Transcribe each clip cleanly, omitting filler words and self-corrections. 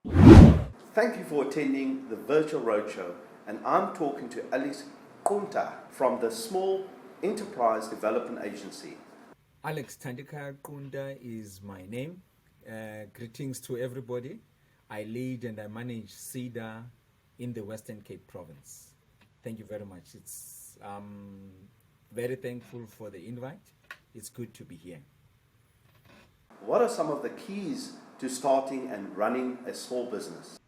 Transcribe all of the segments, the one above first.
Thank you for attending the virtual roadshow, and I'm talking to Alex Kunta from the Small Enterprise Development Agency. Alex Tandika Kunda is my name. Greetings to everybody. I lead and I manage Seda in the Western Cape province. Thank you very much. It's very thankful for the invite. It's good to be here. What are some of the keys to starting and running a small business?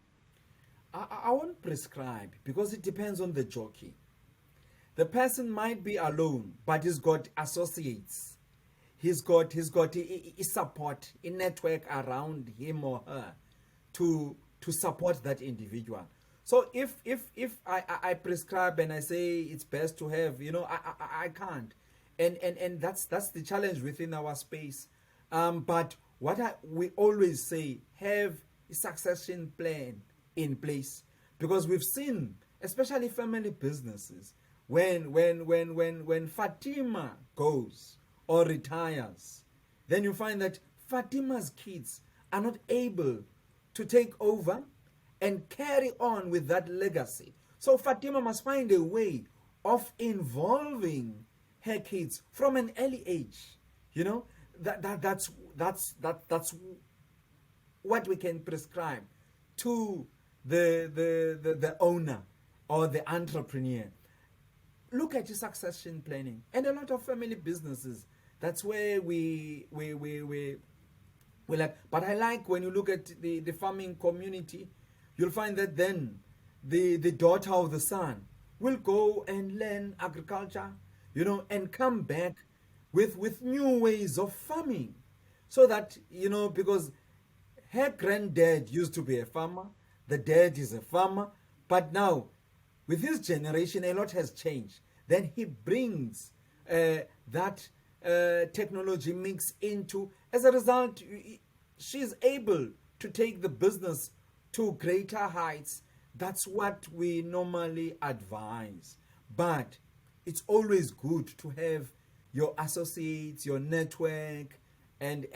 I won't prescribe because it depends on the jockey. The person might be alone, but he's got associates. He's got support, a network around him or her to support that individual. So if I prescribe and I say it's best to have, I can't, and that's the challenge within our space. But we always say, have a succession plan in place, because we've seen, especially family businesses, when Fatima goes or retires, then you find that Fatima's kids are not able to take over and carry on with that legacy. So Fatima must find a way of involving her kids from an early age. That's what we can prescribe to the owner or the entrepreneur. Look at your succession planning, and a lot of family businesses. That's where we like. But I like when you look at the farming community, you'll find that then the daughter of the son will go and learn agriculture, and come back with new ways of farming, so that because her granddad used to be a farmer, the dad is a farmer, but now with his generation a lot has changed. Then he brings that technology mix into. As a result, she's able to take the business to greater heights. That's what we normally advise. But it's always good to have your associates, your network, and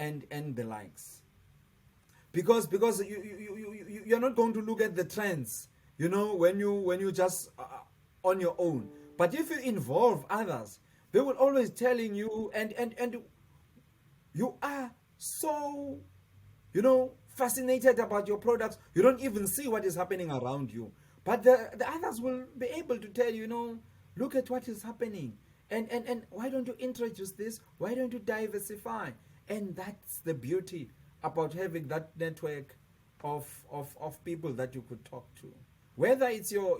the likes. Because you're not going to look at the trends, when you just on your own. But if you involve others, they will always telling you, and you are so fascinated about your products, you don't even see what is happening around you. But the others will be able to tell you, look at what is happening, and why don't you introduce this? Why don't you diversify? And that's the beauty about having that network of people that you could talk to. Whether it's your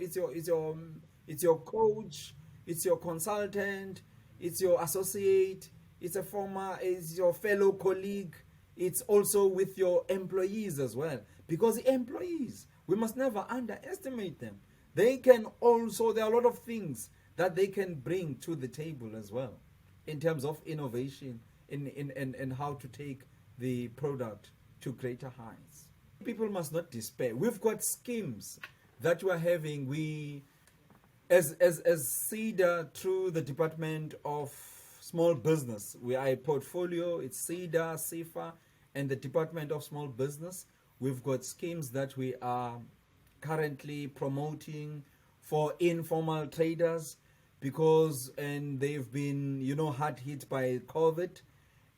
coach, it's your consultant, it's your associate, it's your fellow colleague, it's also with your employees as well. Because the employees, we must never underestimate them. There are a lot of things that they can bring to the table as well, in terms of innovation in how to take the product to greater heights. People must not despair. We've got schemes that we're having. We, as Seda, through the Department of Small Business, we are a portfolio. It's Seda, CIFA, and the Department of Small Business. We've got schemes that we are currently promoting for informal traders, and they've been hard hit by COVID.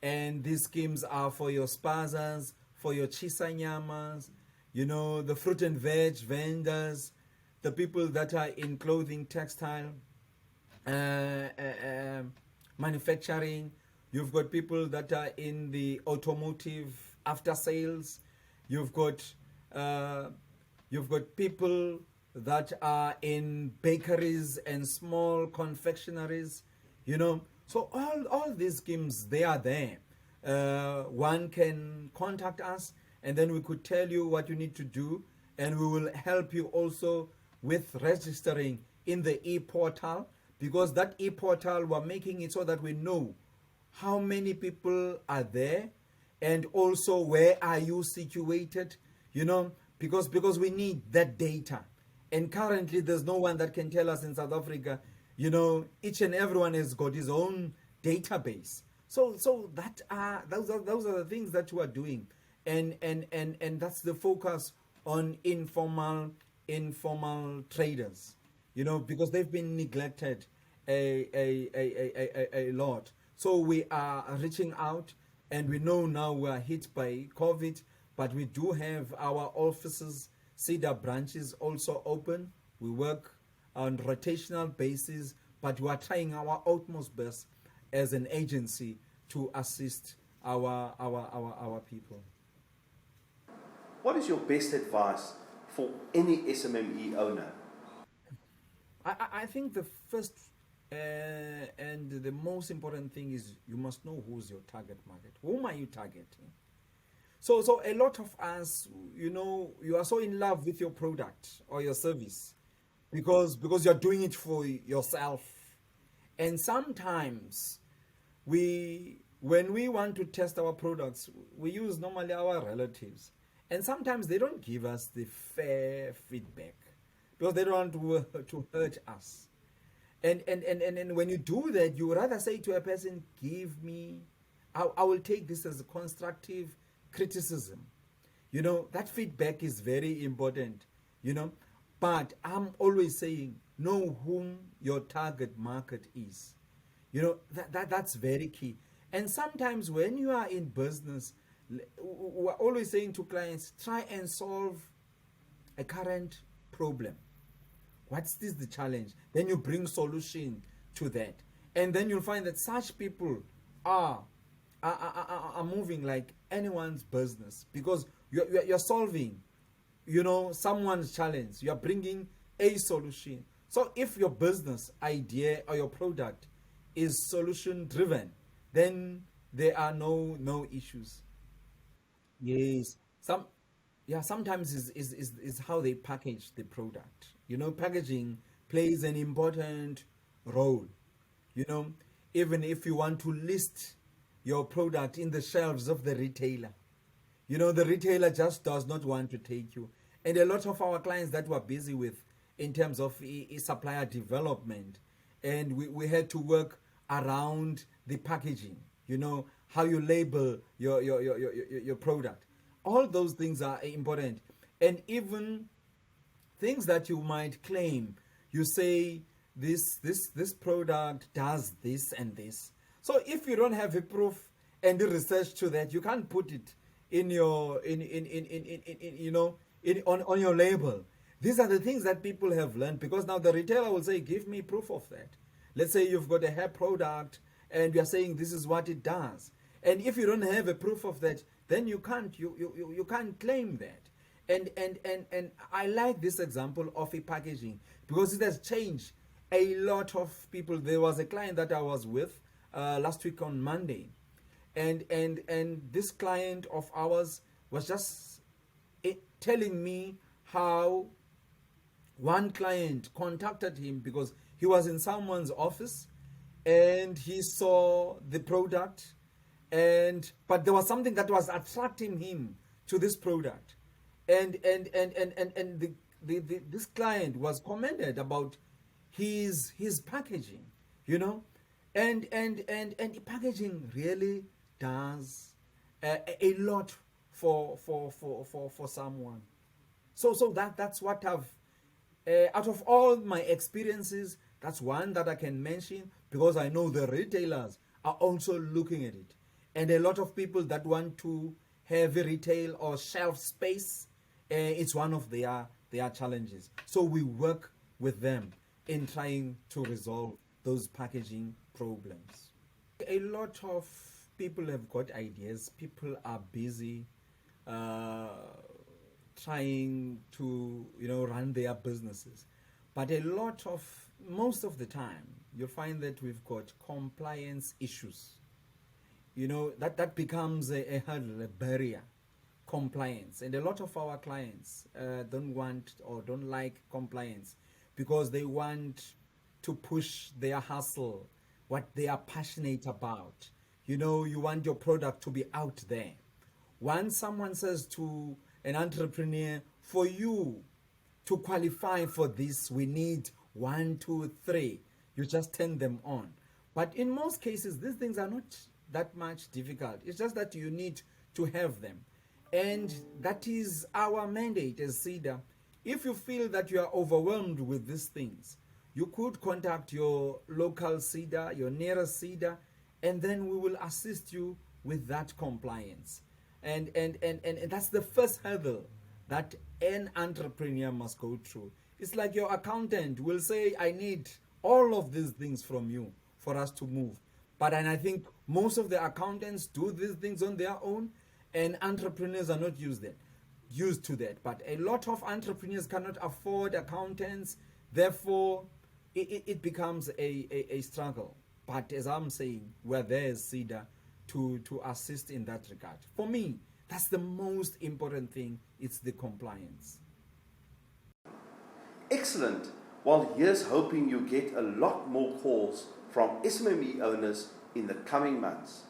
And these schemes are for your spazas, for your chisanyamas, the fruit and veg vendors, the people that are in clothing, textile, manufacturing. You've got people that are in the automotive after sales. You've got people that are in bakeries and small confectionaries. So all these schemes, they are there. One can contact us, and then we could tell you what you need to do, and we will help you also with registering in the e-portal, because that e-portal, we're making it so that we know how many people are there, and also where are you situated, because we need that data. And currently there's no one that can tell us in South Africa. Each and everyone has got his own database. So those are the things that you are doing, and that's the focus on informal traders, because they've been neglected a lot. So we are reaching out, and we know now we are hit by COVID, but we do have our offices, Seda branches also open. We work on rotational basis, but we are trying our utmost best as an agency to assist our people. What is your best advice for any SMME owner? I think the first and the most important thing is you must know who's your target market. Whom are you targeting? So a lot of us, you are so in love with your product or your service because you're doing it for yourself. And sometimes when we want to test our products, we use normally our relatives. And sometimes they don't give us the fair feedback because they don't want to hurt us. And when you do that, you rather say to a person, I will take this as a constructive criticism. That feedback is very important, but I'm always saying, know whom your target market is. That's very key. And sometimes when you are in business, we're always saying to clients, try and solve a current problem. What's the challenge? Then you bring solution to that. And then you'll find that such people are moving like anyone's business because you're solving, someone's challenge. You're bringing a solution. So if your business idea or your product is solution driven, then there are no issues. Yes. Sometimes is how they package the product. Packaging plays an important role. You know, Even if you want to list your product in the shelves of the retailer, the retailer just does not want to take you. And a lot of our clients that we're busy with in terms of supplier development, and we had to work around the packaging, how you label your product. All those things are important. And even things that you might claim, you say this product does this and this. So if you don't have a proof and the research to that, you can't put it in your on your label. These are the things that people have learned, because now the retailer will say, give me proof of that. Let's say you've got a hair product and you're saying this is what it does. And if you don't have a proof of that, then you can't claim that. And I like this example of a packaging because it has changed a lot of people. There was a client that I was with last week on Monday, and this client of ours was just telling me how one client contacted him because he was in someone's office and he saw the product, but there was something that was attracting him to this product, and this client was commended about his packaging, and packaging really does a lot for someone. So that's what I've out of all my experiences, that's one that I can mention, because I know the retailers are also looking at it, and a lot of people that want to have a retail or shelf space, it's one of their challenges. So we work with them in trying to resolve those packaging problems. A lot of people have got ideas. People are busy trying to run their businesses, but most of the time you'll find that we've got compliance issues. That becomes a hurdle, a barrier, compliance. And a lot of our clients don't want or don't like compliance because they want to push their hustle, what they are passionate about. You want your product to be out there. Once someone says to an entrepreneur, for you to qualify for this, we need 1, 2, 3. You just turn them on. But in most cases, these things are not that much difficult. It's just that you need to have them. And that is our mandate as Seda. If you feel that you are overwhelmed with these things, you could contact your local Seda, your nearest Seda, and then we will assist you with that compliance. And that's the first hurdle that an entrepreneur must go through. It's like your accountant will say, I need all of these things from you for us to move. But and I think most of the accountants do these things on their own, and entrepreneurs are not used to that. But a lot of entrepreneurs cannot afford accountants, therefore it becomes a struggle. But as I'm saying, we're there as Seda to assist in that regard. For me, that's the most important thing. It's the compliance. Excellent. Well, here's hoping you get a lot more calls from SMME owners in the coming months.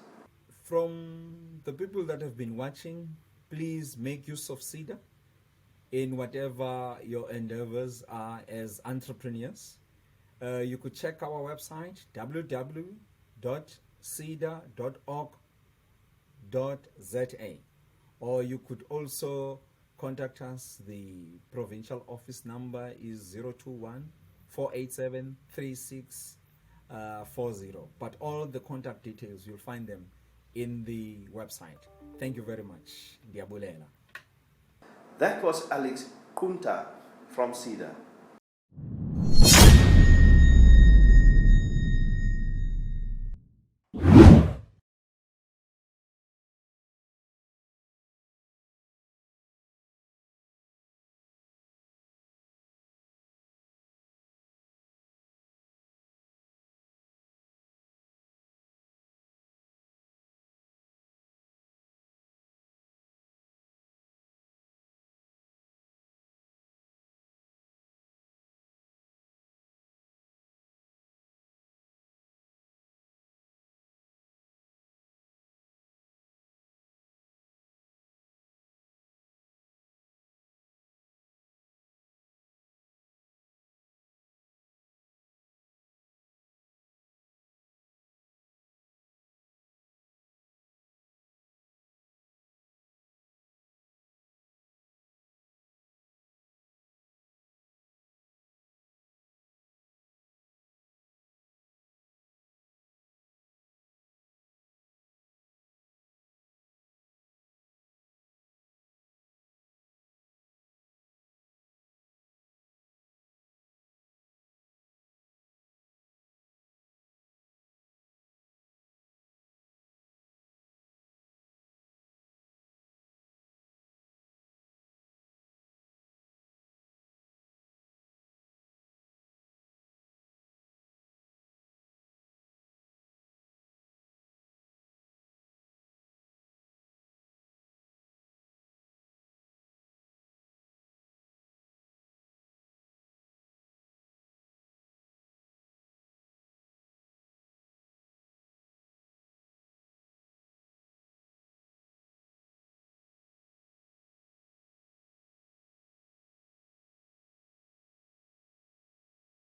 From the people that have been watching, please make use of Seda in whatever your endeavors are as entrepreneurs. You could check our website www.seda.org.za, or you could also contact us. The provincial office number is 021 487 3640. But all the contact details, you'll find them in the website. Thank you very much. Diabulela. That was Alex Kunta from Seda.